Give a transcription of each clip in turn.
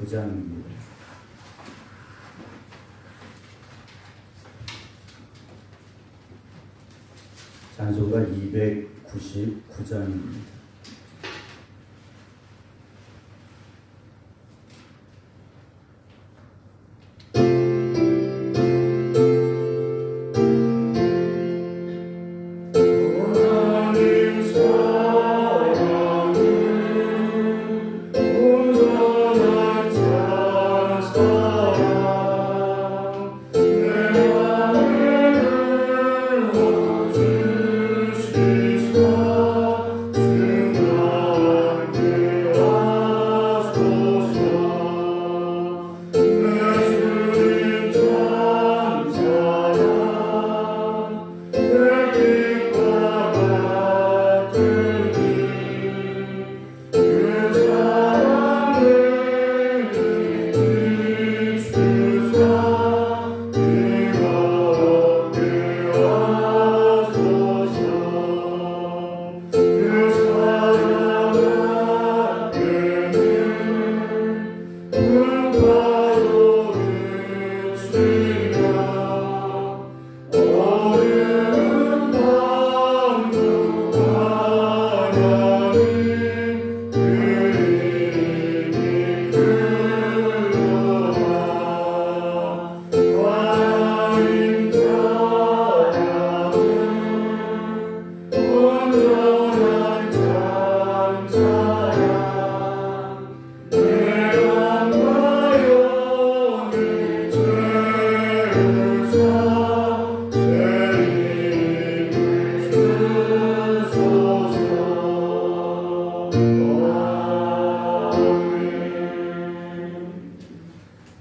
299장입니다. 장소가 299장입니다.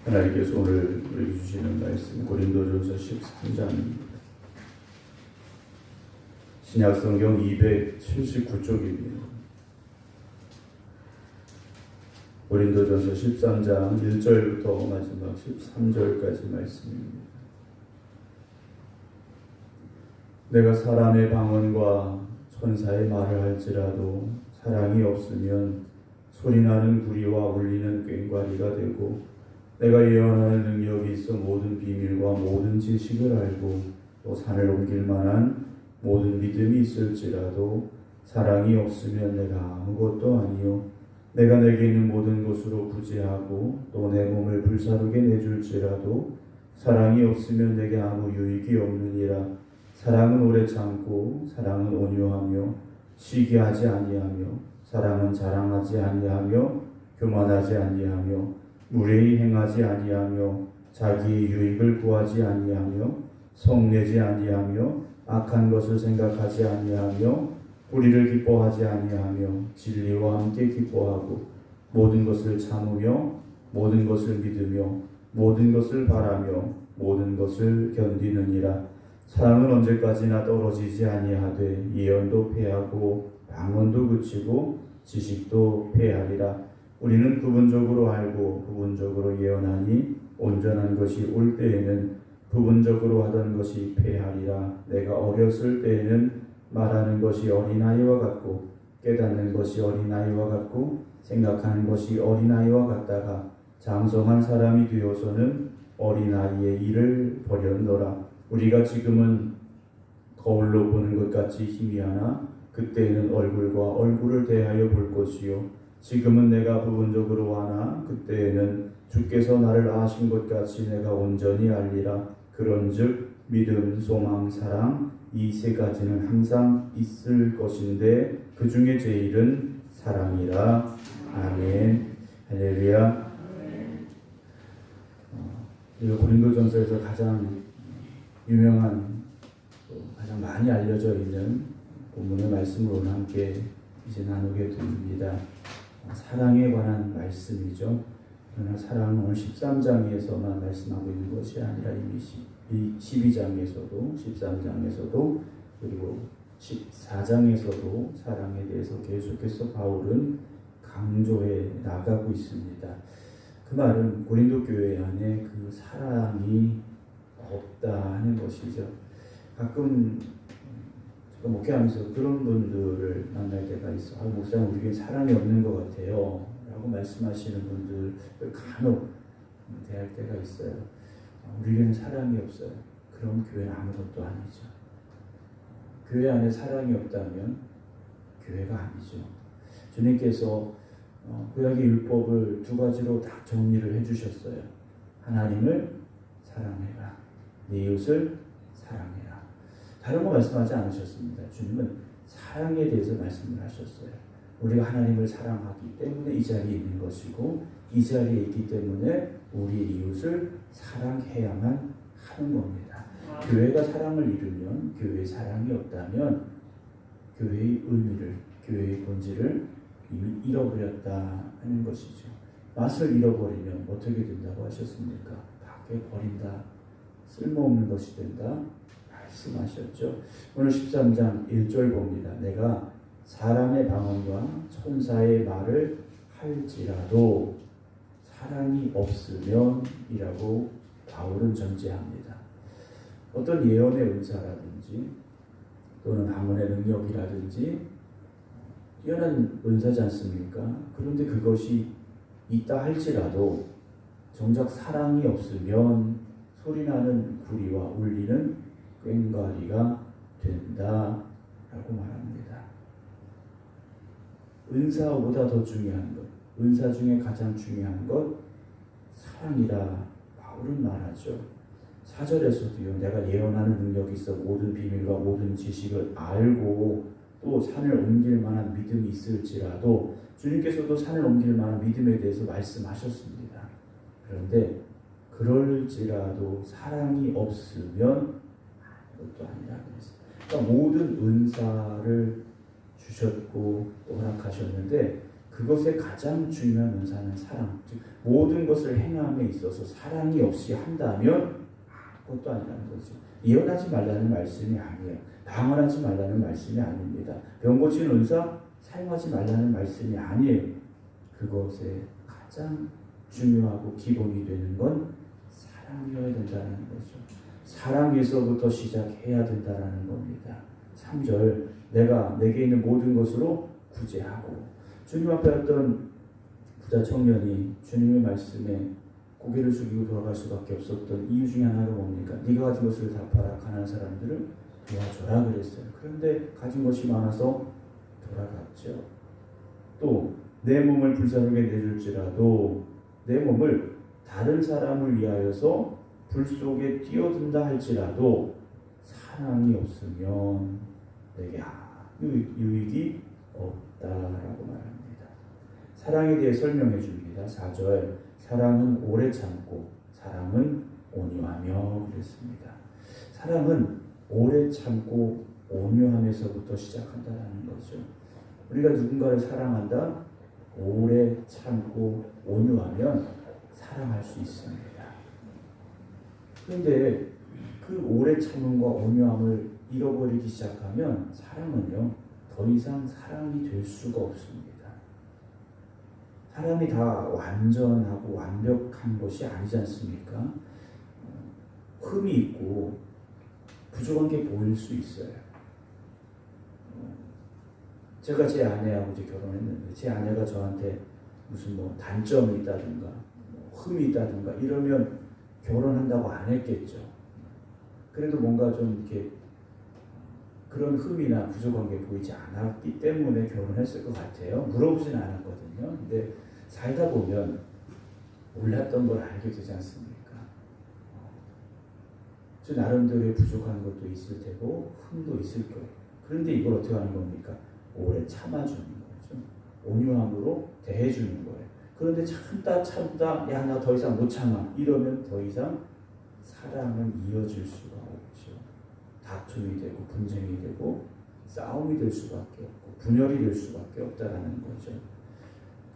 하나님께서 오늘 우리에게 주시는 말씀 고린도전서 13장입니다. 신약성경 279쪽입니다. 고린도전서 13장 1절부터 마지막 13절까지 말씀입니다. 내가 사람의 방언과 천사의 말을 할지라도 사랑이 없으면 소리나는 구리와 울리는 꽹과리가 되고, 내가 예언하는 능력이 있어 모든 비밀과 모든 지식을 알고 또 산을 옮길 만한 모든 믿음이 있을지라도 사랑이 없으면 내가 아무것도 아니요, 내가 내게 있는 모든 것으로 부지하고 또 내 몸을 불사르게 내줄지라도 사랑이 없으면 내게 아무 유익이 없느니라. 사랑은 오래 참고 사랑은 온유하며 시기하지 아니하며 사랑은 자랑하지 아니하며 교만하지 아니하며 무례히 행하지 아니하며 자기의 유익을 구하지 아니하며 성내지 아니하며 악한 것을 생각하지 아니하며 불의를 기뻐하지 아니하며 진리와 함께 기뻐하고 모든 것을 참으며 모든 것을 믿으며 모든 것을 바라며 모든 것을 견디느니라. 사랑은 언제까지나 떨어지지 아니하되 예언도 패하고 방언도 그치고 지식도 패하리라. 우리는 부분적으로 알고 부분적으로 예언하니 온전한 것이 올 때에는 부분적으로 하던 것이 패하리라. 내가 어렸을 때에는 말하는 것이 어린아이와 같고 깨닫는 것이 어린아이와 같고 생각하는 것이 어린아이와 같다가 장성한 사람이 되어서는 어린아이의 일을 버렸노라. 우리가 지금은 거울로 보는 것 같이 희미하나 그때에는 얼굴과 얼굴을 대하여 볼 것이요, 지금은 내가 부분적으로 하나 그때에는 주께서 나를 아신 것 같이 내가 온전히 알리라. 그런즉 믿음, 소망, 사랑 이 세 가지는 항상 있을 것인데 그 중에 제일은 사랑이라. 아멘. 할렐루야. 이 고린도전서에서 가장 유명한, 가장 많이 알려져 있는 본문의 말씀을 오늘 함께 이제 나누게 됩니다. 사랑에 관한 말씀이죠. 그러나 사랑은 오늘 13장에서만 말씀하고 있는 것이 아니라 이미 12장에서도 13장에서도 그리고 14장에서도 사랑에 대해서 계속해서 바울은 강조해 나가고 있습니다. 그 말은 고린도 교회 안에 그 사랑이 없다 하는 것이죠. 가끔 제가 목회하면서 그런 분들을 만날 때가 있어. 목사님 우리에게 사랑이 없는 것 같아요 라고 라고 말씀하시는 분들을 간혹 대할 때가 있어요. 우리 교회는 사랑이 없어요. 그럼 교회는 아무것도 아니죠. 교회 안에 사랑이 없다면 교회가 아니죠. 주님께서 구약의 율법을 두 가지로 딱 정리를 해주셨어요. 하나님을 사랑해라. 네 이웃을 사랑해라. 다른 거 말씀하지 않으셨습니다. 주님은 사랑에 대해서 말씀을 하셨어요. 우리가 하나님을 사랑하기 때문에 이 자리에 있는 것이고 이 자리에 있기 때문에 우리 이웃을 사랑해야만 하는 겁니다. 교회가 사랑을 이루면 교회에 사랑이 없다면 교회의 의미를, 교회의 본질을 이미 잃어버렸다 하는 것이죠. 맛을 잃어버리면 어떻게 된다고 하셨습니까? 밖에 버린다. 쓸모없는 것이 된다. 말씀하셨죠. 오늘 13장 1절 봅니다. 내가 사람의 방언과 천사의 말을 할지라도 사랑이 없으면 이라고 바울은 전제합니다. 어떤 예언의 은사라든지 또는 방언의 능력이라든지 뛰어난 은사지 않습니까? 그런데 그것이 있다 할지라도 정작 사랑이 없으면 소리나는 구리와 울리는 꽹과리가 된다라고 말합니다. 은사보다 더 중요한 것, 은사 중에 가장 중요한 것 사랑이라 바울은 말하죠. 4절에서도요. 내가 예언하는 능력이 있어 모든 비밀과 모든 지식을 알고 또 산을 옮길 만한 믿음이 있을지라도 주님께서도 산을 옮길 만한 믿음에 대해서 말씀하셨습니다. 그런데 그럴지라도 사랑이 없으면 아무것도 아니라 그랬어요. 그러니까 모든 은사를 주셨고 또 허락하셨는데 그것의 가장 중요한 은사는 사랑. 즉 모든 것을 행함에 있어서 사랑이 없이 한다면 아무것도 아니라는 거죠. 예언하지 말라는 말씀이 아니에요. 방언하지 말라는 말씀이 아닙니다. 병 고치는 은사 사용하지 말라는 말씀이 아니에요. 그것의 가장 중요하고 기본이 되는 건 사랑이어야 된다는 거죠. 사랑에서부터 시작해야 된다는 겁니다. 3절 내가 내게 있는 모든 것으로 구제하고 주님 앞에 어떤 부자 청년이 주님의 말씀에 고개를 숙이고 돌아갈 수밖에 없었던 이유 중에 하나가 뭡니까? 네가 가진 것을 다 팔아 가난한 사람들을 도와줘라 그랬어요. 그런데 가진 것이 많아서 돌아갔죠. 또 내 몸을 불사르게 내줄지라도 내 몸을 다른 사람을 위하여서 불 속에 뛰어든다 할지라도 사랑이 없으면 내게 아무 유익이 없다라고 말합니다. 사랑에 대해 설명해 줍니다. 4절 사랑은 오래 참고 사랑은 온유하며 그랬습니다. 사랑은 오래 참고 온유함에서부터 시작한다는 거죠. 우리가 누군가를 사랑한다, 오래 참고 온유하면 사랑할 수 있습니다. 그런데 그 오래 참음과 온유함을 잃어버리기 시작하면 사랑은요 더 이상 사랑이 될 수가 없습니다. 사람이 다 완전하고 완벽한 것이 아니지 않습니까? 흠이 있고 부족한 게 보일 수 있어요. 제가 제 아내하고 이제 결혼했는데 제 아내가 저한테 무슨 뭐 단점이 있다든가 흠이 있다든가 이러면 결혼한다고 안 했겠죠. 그래도 뭔가 좀 이렇게 그런 흠이나 부족한 게 보이지 않았기 때문에 결혼했을 것 같아요. 물어보진 않았거든요. 근데 살다 보면 몰랐던 걸 알게 되지 않습니까? 저 나름대로의 부족한 것도 있을 테고 흠도 있을 거예요. 그런데 이걸 어떻게 하는 겁니까? 오래 참아주는 거죠. 온유함으로 대해주는 거예요. 그런데 참다 야 나 더 이상 못 참아 이러면 더 이상 사랑은 이어질 수가 없죠. 다툼이 되고 분쟁이 되고 싸움이 될 수밖에 없고 분열이 될 수밖에 없다라는 거죠.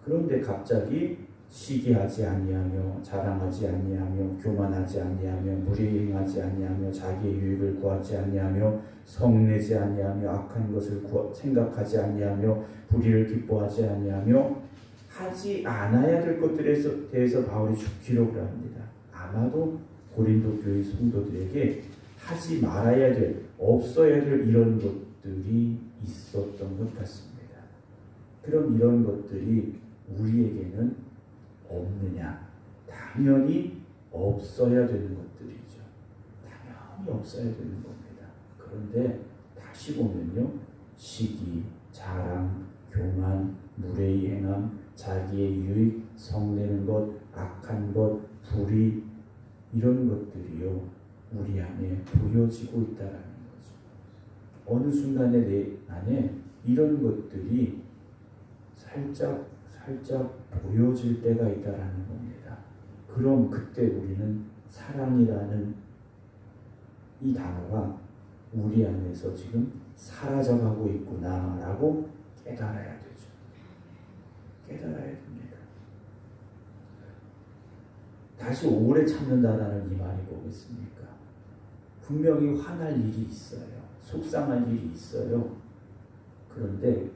그런데 갑자기 시기하지 아니하며 자랑하지 아니하며 교만하지 아니하며 무리행하지 아니하며 자기의 유익을 구하지 아니하며 성내지 아니하며 악한 것을 생각하지 아니하며 불의를 기뻐하지 아니하며 하지 않아야 될 것들에 대해서 바울이 기록을 합니다. 아마도 고린도 교회 성도들에게 하지 말아야 될, 없어야 될 이런 것들이 있었던 것 같습니다. 그럼 이런 것들이 우리에게는 없느냐? 당연히 없어야 되는 것들이죠. 당연히 없어야 되는 겁니다. 그런데 다시 보면요, 시기, 자랑, 교만, 무례히 행함, 자기의 유익, 성내는 것, 악한 것, 불의, 이런 것들이요 우리 안에 보여지고 있다라는 거죠. 어느 순간에 내 안에 이런 것들이 살짝 보여질 때가 있다라는 겁니다. 그럼 그때 우리는 사랑이라는 이 단어가 우리 안에서 지금 사라져가고 있구나라고 깨달아야 되죠. 깨달아야 됩니다. 다시 오래 참는다라는 이 말이 뭐겠습니까? 분명히 화날 일이 있어요. 속상할 일이 있어요. 그런데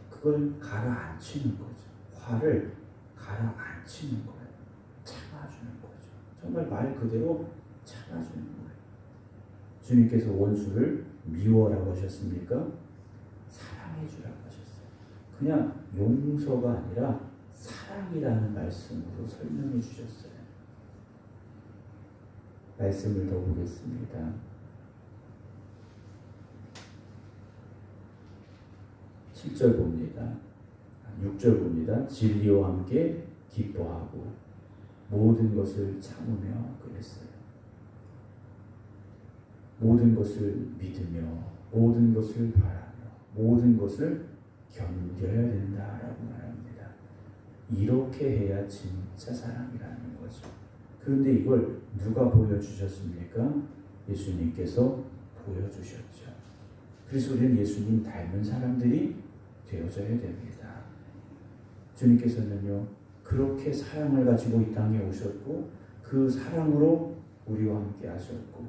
그걸 가라앉히는 거죠. 화를 가라앉히는 거예요. 참아주는 거죠. 정말 말 그대로 참아주는 거예요. 주님께서 원수를 미워라고 하셨습니까? 사랑해주라고 하셨어요. 그냥 용서가 아니라 사랑이라는 말씀으로 설명해 주셨어요. 말씀을 더 보겠습니다. 7절 봅니다. 6절 봅니다. 진리와 함께 기뻐하고 모든 것을 참으며 그랬어요. 모든 것을 믿으며 모든 것을 바라며 모든 것을 견뎌야 된다라고 말합니다. 이렇게 해야 진짜 사랑이라는 거죠. 그런데 이걸 누가 보여주셨습니까? 예수님께서 보여주셨죠. 그래서 우리는 예수님 닮은 사람들이 되어져야 됩니다. 주님께서는요 그렇게 사랑을 가지고 이 땅에 오셨고 그 사랑으로 우리와 함께 하셨고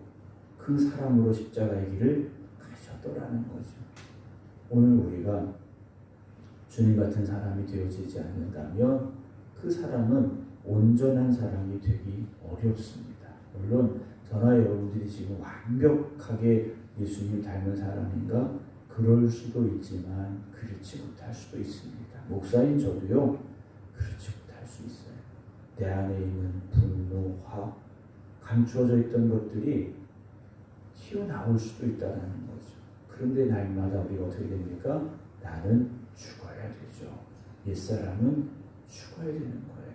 그 사랑으로 십자가의 길을 가셨더라는 거죠. 오늘 우리가 주님 같은 사람이 되어지지 않는다면 그 사랑은 온전한 사랑이 되기 어렵습니다. 물론 저나 여러분들이 지금 완벽하게 예수님 닮은 사람인가? 그럴 수도 있지만 그렇지 못할 수도 있습니다. 목사인 저도요 그렇지 못할 수 있어요. 내 안에 있는 분노, 화, 감추어져 있던 것들이 튀어나올 수도 있다는 거죠. 그런데 날마다 우리가 어떻게 됩니까? 나는 죽어야 되죠. 옛사람은 죽어야 되는 거예요.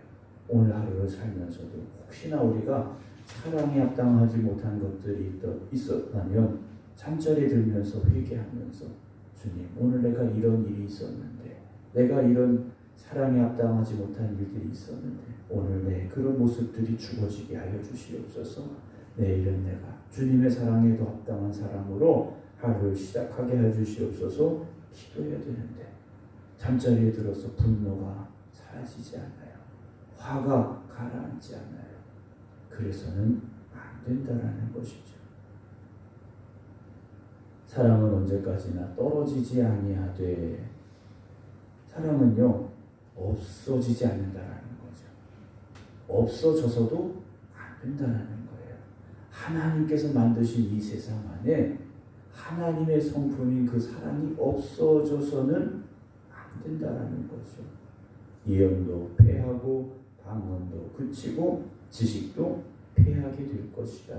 오늘 하루를 살면서도 혹시나 우리가 사랑에 합당하지 못한 것들이 있었다면 잠자리에 들면서 회개하면서 주님 오늘 내가 이런 일이 있었는데 내가 이런 사랑에 합당하지 못한 일들이 있었는데 오늘 내 그런 모습들이 죽어지게 하여 주시옵소서. 내일은 내가 주님의 사랑에도 합당한 사람으로 하루를 시작하게 해 주시옵소서. 기도해야 되는데 잠자리에 들어서 분노가 사라지지 않아요. 화가 가라앉지 않아요. 그래서는 안 된다라는 것이죠. 사랑은 언제까지나 떨어지지 아니하되 사랑은요 없어지지 않는다라는 거죠. 없어져서도 안 된다라는 거예요. 하나님께서 만드신 이 세상 안에 하나님의 성품인 그 사랑이 없어져서는 안 된다라는 거죠. 예언도 패하고 방언도 그치고 지식도 패하게 될 것이다.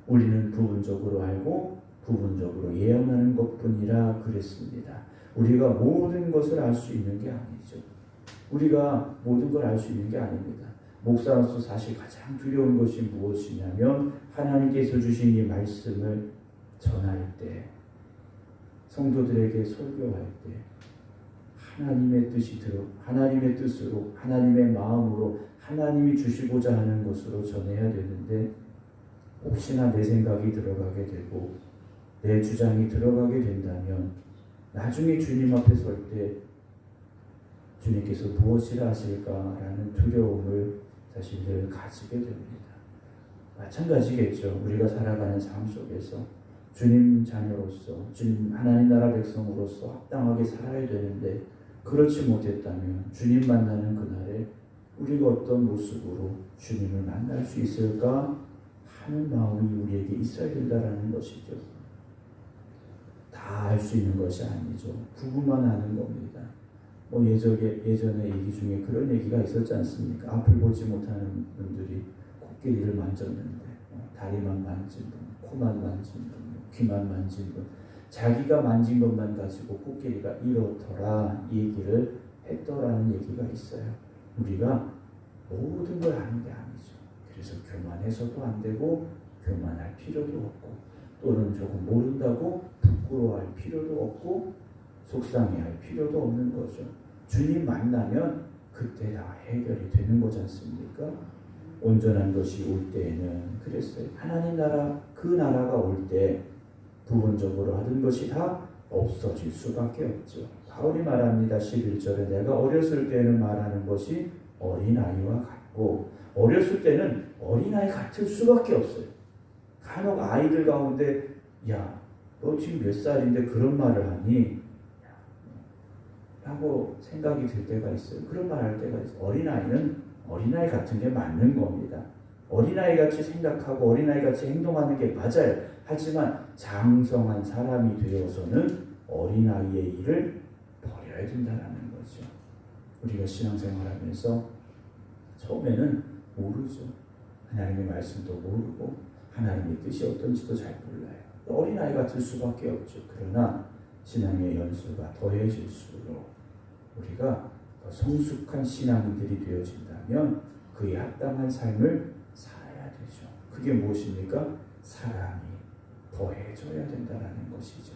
우리는 부분적으로 알고 부분적으로 예언하는 것뿐이라 그랬습니다. 우리가 모든 것을 알 수 있는 게 아니죠. 우리가 모든 걸 알 수 있는 게 아닙니다. 목사로서 사실 가장 두려운 것이 무엇이냐면 하나님께서 주신 이 말씀을 전할 때, 성도들에게 설교할 때 하나님의 뜻으로 하나님의 마음으로 하나님이 주시고자 하는 것으로 전해야 되는데 혹시나 내 생각이 들어가게 되고 내 주장이 들어가게 된다면 나중에 주님 앞에 설 때 주님께서 무엇이라 하실까라는 두려움을 사실 늘 가지게 됩니다. 마찬가지겠죠. 우리가 살아가는 삶 속에서 주님 자녀로서 주님 하나님 나라 백성으로서 합당하게 살아야 되는데 그렇지 못했다면 주님 만나는 그날에 우리가 어떤 모습으로 주님을 만날 수 있을까 하는 마음이 우리에게 있어야 된다는 것이죠. 다 알 수 있는 것이 아니죠. 부분만 아는 겁니다. 예전에 얘기 중에 그런 얘기가 있었지 않습니까? 앞을 보지 못하는 분들이 코끼리를 만졌는데 다리만 만진 분, 코만 만진 분, 귀만 만진 분, 자기가 만진 것만 가지고 코끼리가 이렇더라 이 얘기를 했더라는 얘기가 있어요. 우리가 모든 걸 아는 게 아니죠. 그래서 교만해서도 안 되고 교만할 필요도 없고 또는 조금 모른다고 부끄러워할 필요도 없고 속상해할 필요도 없는 거죠. 주님 만나면 그때 다 해결이 되는 거지 않습니까? 온전한 것이 올 때에는 그랬어요. 하나님 나라, 그 나라가 올 때 부분적으로 하던 것이 다 없어질 수밖에 없죠. 바울이 말합니다. 11절에 내가 어렸을 때는 말하는 것이 어린아이와 같고 어렸을 때는 어린아이 같을 수밖에 없어요. 간혹 아이들 가운데 야, 너 지금 몇 살인데 그런 말을 하니? 하고 생각이 들 때가 있어요. 그런 말 할 때가 있어요. 어린아이는 어린아이 같은 게 맞는 겁니다. 어린아이 같이 생각하고 어린아이 같이 행동하는 게 맞아요. 하지만 장성한 사람이 되어서는 어린아이의 일을 버려야 된다는 거죠. 우리가 신앙생활하면서 처음에는 모르죠. 하나님의 말씀도 모르고 하나님의 뜻이 어떤지도 잘 몰라요. 어린아이 같을 수밖에 없죠. 그러나 신앙의 연수가 더해질수록 우리가 더 성숙한 신앙인들이 되어진다면 그에 합당한 삶을 살아야 되죠. 그게 무엇입니까? 사랑이 더해져야 된다는 것이죠.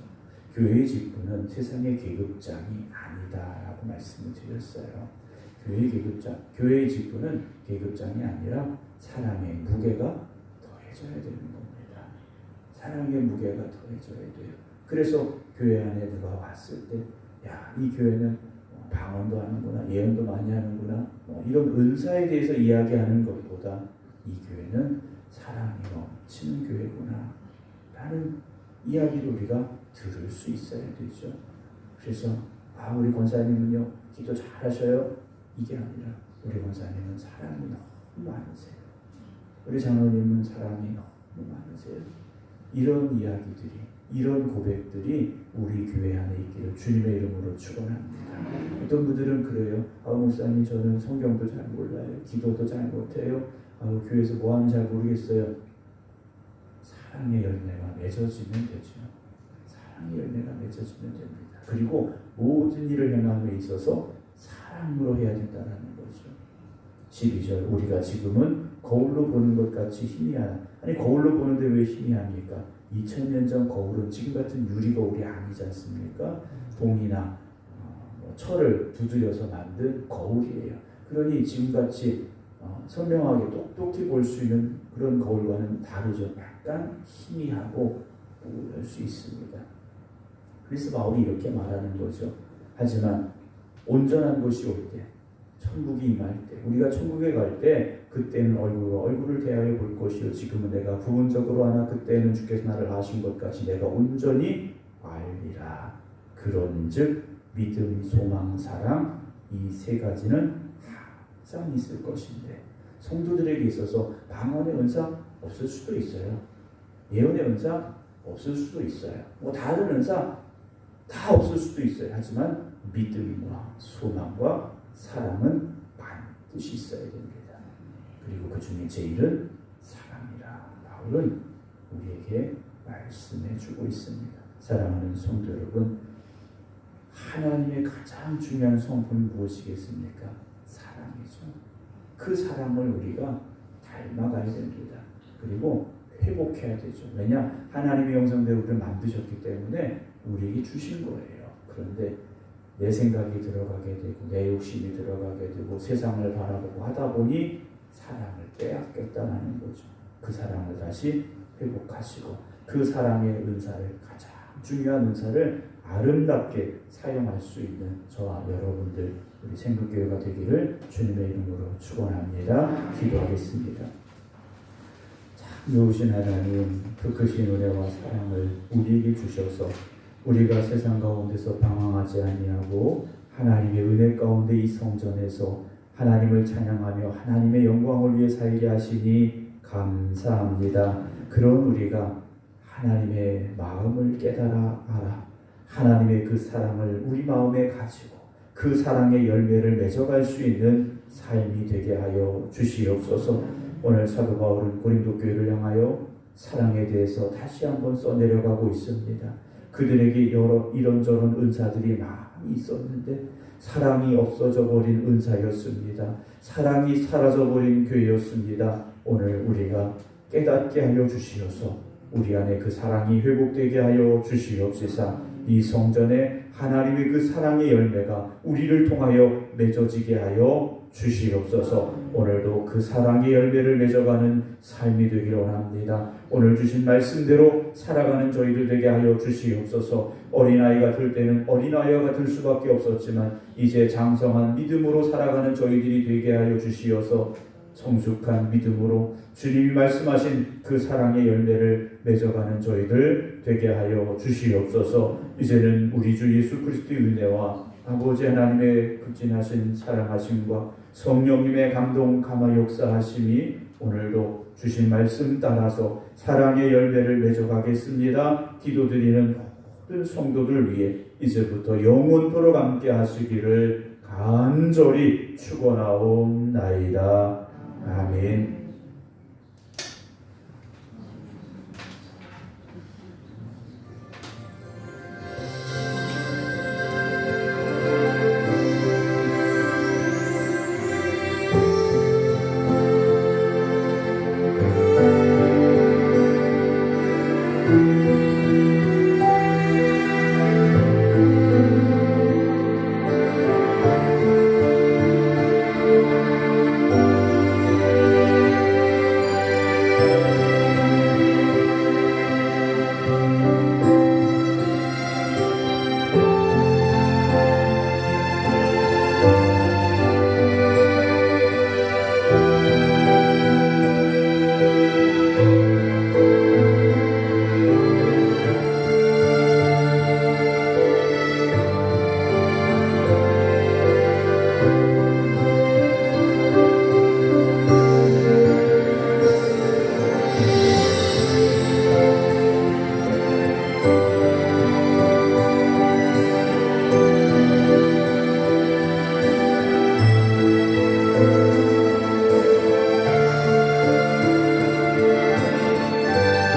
교회의 직분은 세상의 계급장이 아니다라고 말씀을 드렸어요. 교회의 직분은 계급장이 아니라 사랑의 무게가 더해져야 되는 겁니다. 사랑의 무게가 더해져야 돼요. 그래서 교회 안에 누가 왔을 때, 야, 이 교회는 방언도 하는구나, 예언도 많이 하는구나, 이런 은사에 대해서 이야기하는 것보다 이 교회는 사랑이 넘치는 교회구나 라는 이야기를 우리가 들을 수 있어야 되죠. 그래서 우리 권사님은요 기도 잘하셔요? 이게 아니라 우리 권사님은 사랑이 너무 많으세요. 우리 장로님은 사랑이 너무 많으세요. 이런 이야기들이, 이런 고백들이 우리 교회 안에 있기를 주님의 이름으로 축원합니다. 어떤 분들은 그래요. 목사님 저는 성경도 잘 몰라요. 기도도 잘 못해요. 교회에서 뭐 하는지 잘 모르겠어요. 사랑의 열매가 맺어지면 되죠. 사랑의 열매가 맺어지면 됩니다. 그리고 모든 일을 행함에 있어서 사랑으로 해야 된다는 거죠. 12절 우리가 지금은 거울로 보는 것 같이 희미하나. 아니 거울로 보는데 왜 희미합니까? 2000년 전 거울은 지금 같은 유리 거울이 아니지 않습니까? 동이나 철을 두드려서 만든 거울이에요. 그러니 지금같이 선명하게 똑똑히 볼 수 있는 그런 거울과는 다르죠. 약간 희미하고 우울할 수 있습니다. 그래서 바울이 이렇게 말하는 거죠. 하지만 온전한 것이 올 때, 천국이 임할 때, 우리가 천국에 갈 때 그때는 얼굴과 얼굴을 대하여 볼 것이요 지금은 내가 부분적으로 하나 그때는 주께서 나를 아신 것 같이 내가 온전히 알리라. 그런즉 믿음, 소망, 사랑 이 세 가지는 항상 있을 것인데 성도들에게 있어서 방언의 은사 없을 수도 있어요. 예언의 은사 없을 수도 있어요. 다른 은사 다 없을 수도 있어요. 하지만 믿음과 소망과 사랑은 반드시 있어야 됩니다. 그리고 그 중에 제일은 사랑이라 바울은 우리에게 말씀해 주고 있습니다. 사랑하는 성도 여러분, 하나님의 가장 중요한 성품은 무엇이겠습니까? 사랑이죠. 그 사랑을 우리가 닮아가야 됩니다. 그리고 회복해야 되죠. 왜냐? 하나님의 형상대로 우리를 만드셨기 때문에 우리에게 주신 거예요. 그런데 내 생각이 들어가게 되고 내 욕심이 들어가게 되고 세상을 바라보고 하다 보니 사랑을 빼앗겼다는 거죠. 그 사랑을 다시 회복하시고 그 사랑의 은사를, 가장 중요한 은사를 아름답게 사용할 수 있는 저와 여러분들, 우리 생각교회가 되기를 주님의 이름으로 축원합니다. 기도하겠습니다. 참 좋으신 하나님, 그 크신 은혜와 사랑을 우리에게 주셔서 우리가 세상 가운데서 방황하지 아니하고 하나님의 은혜 가운데 이 성전에서 하나님을 찬양하며 하나님의 영광을 위해 살게 하시니 감사합니다. 그런 우리가 하나님의 마음을 깨달아 알아 하나님의 그 사랑을 우리 마음에 가지고 그 사랑의 열매를 맺어갈 수 있는 삶이 되게 하여 주시옵소서. 오늘 사도 바울은 고린도 교회를 향하여 사랑에 대해서 다시 한번 써내려가고 있습니다. 그들에게 여러 이런저런 은사들이 많이 있었는데 사랑이 없어져 버린 은사였습니다. 사랑이 사라져 버린 교회였습니다. 오늘 우리가 깨닫게 하여 주시어서 우리 안에 그 사랑이 회복되게 하여 주시옵소서. 이 성전에 하나님의 그 사랑의 열매가 우리를 통하여 맺어지게 하여 주시옵소서. 오늘도 그 사랑의 열매를 맺어가는 삶이 되기를 원합니다. 오늘 주신 말씀대로 살아가는 저희들 되게 하여 주시옵소서. 어린아이가 될 때는 어린아이가 될 수밖에 없었지만 이제 장성한 믿음으로 살아가는 저희들이 되게 하여 주시어서 성숙한 믿음으로 주님이 말씀하신 그 사랑의 열매를 맺어가는 저희들 되게 하여 주시옵소서. 이제는 우리 주 예수 그리스도의 은혜와 아버지 하나님의 극진하신 사랑하심과 성령님의 감동 감화 역사하심이 오늘도 주신 말씀 따라서 사랑의 열매를 맺어가겠습니다. 기도드리는 모든 성도들 위해 이제부터 영원토록 함께 하시기를 간절히 축원하옵나이다.